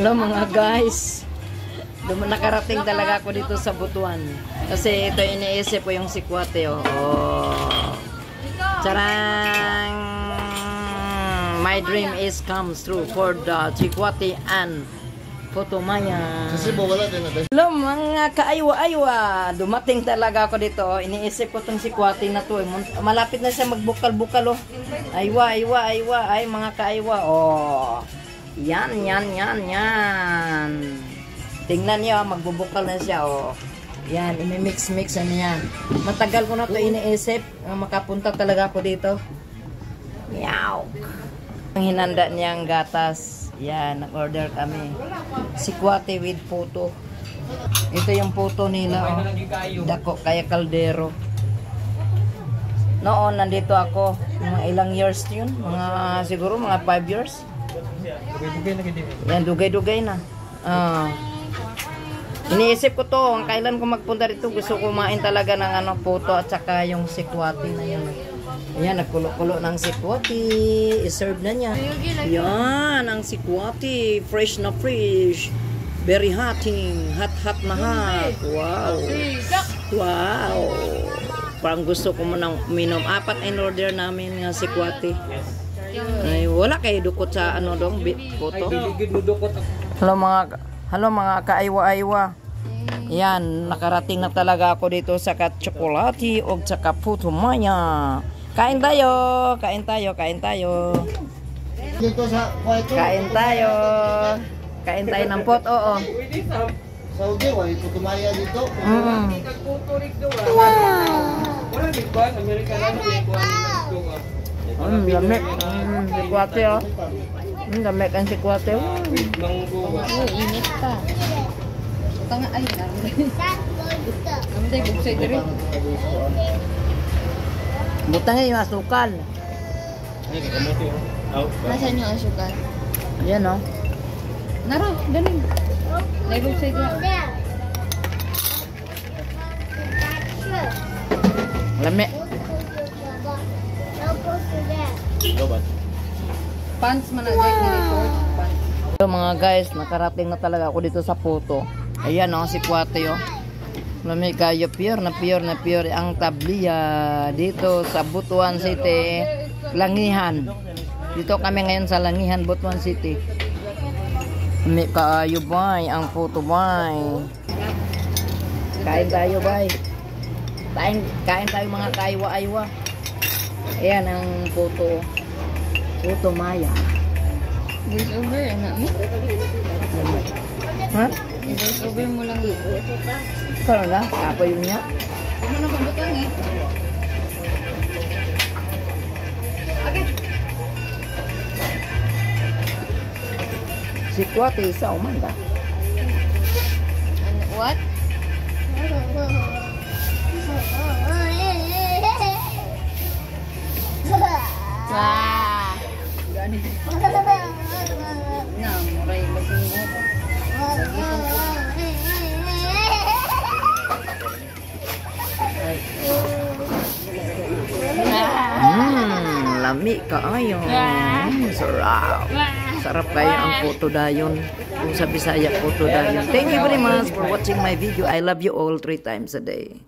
Hello mga guys, nakarating talaga ako dito sa Butuan. Kasi ito iniisip ko yung sikwate. Oh. Charang! My dream is comes true for the sikwate and Putumaya. Hello mga kaaywa-aywa, dumating talaga ako dito. Iniisip ko tong sikwate na to. Malapit na siya magbukal-bukal. Oh. Aywa, ay mga kaaywa. Oh. Yan. Tingnan niyo, magbubukal na siya, oh. Yan, imimix-mix na niya. Matagal ko na to iniisip. Makapunta talaga ako dito. Meow. Ang hinanda niyang gatas. Yan, nag-order kami. Sikwate with puto. Ito yung puto nila, oh. Dako, kaya kaldero. Noon, nandito ako. Mga ilang years yun? Siguro mga 5 years. Yan, dugay-dugay na. Iniisip ko to, ang kailan ko magpunta rito, gusto ko kumain talaga ng puto at saka yung sikwati na yun. Ayan, nagkulo-kulo ng sikwati. I-serve na niya. Yan, ang sikwati. Fresh na fresh. Very hotting. Hot na hot. Wow. Wow. Parang gusto ko munang uminom. 4 in order namin ng sikwati. Ay, wala kayo dukot sa dong puto. Hello mga kaaywa-aywa. Yan, nakarating na talaga ako dito sa Chocolate o sa Putumaya. Kain tayo. Kain tayo ng pot, oo. Saudi, wala Putumaya dito. Lamig. Sikwate, oh. Lamig ang sikwate. Init pa. Tanga ay namin buksay diri. Butang yung asukal. Nasaan yung asukal? Ayan, oh. Nara, galing. Buksay diri. Lamig. Pants man na report. So mga guys, nakarating na talaga ako dito sa puto. Ayan, oh, sikwate, oh. Lamig kayo, pure na pure ang tabliya dito sa Butuan City, Langihan. Dito kami ngayon sa Langihan, Butuan City. Lamig kayo, bay, ang puto, bay. Kain tayo, bay. Kain tayo mga kaaywa-aywa. Ayan ang puto. Putumaya. Voice over, anak mo? Ha? Voice over mo lang. Kano na? Kapo yun niya. Ano na pagbatang eh? Okay. Sikwate isa, umanda. What? Wah. Na, muray masingot. Lami kaayo. Sarap. Sarap kayo ang puto dayon. Kung sa Bisaya, puto dayon. Thank you very much for watching my video. I love you all 3 times a day.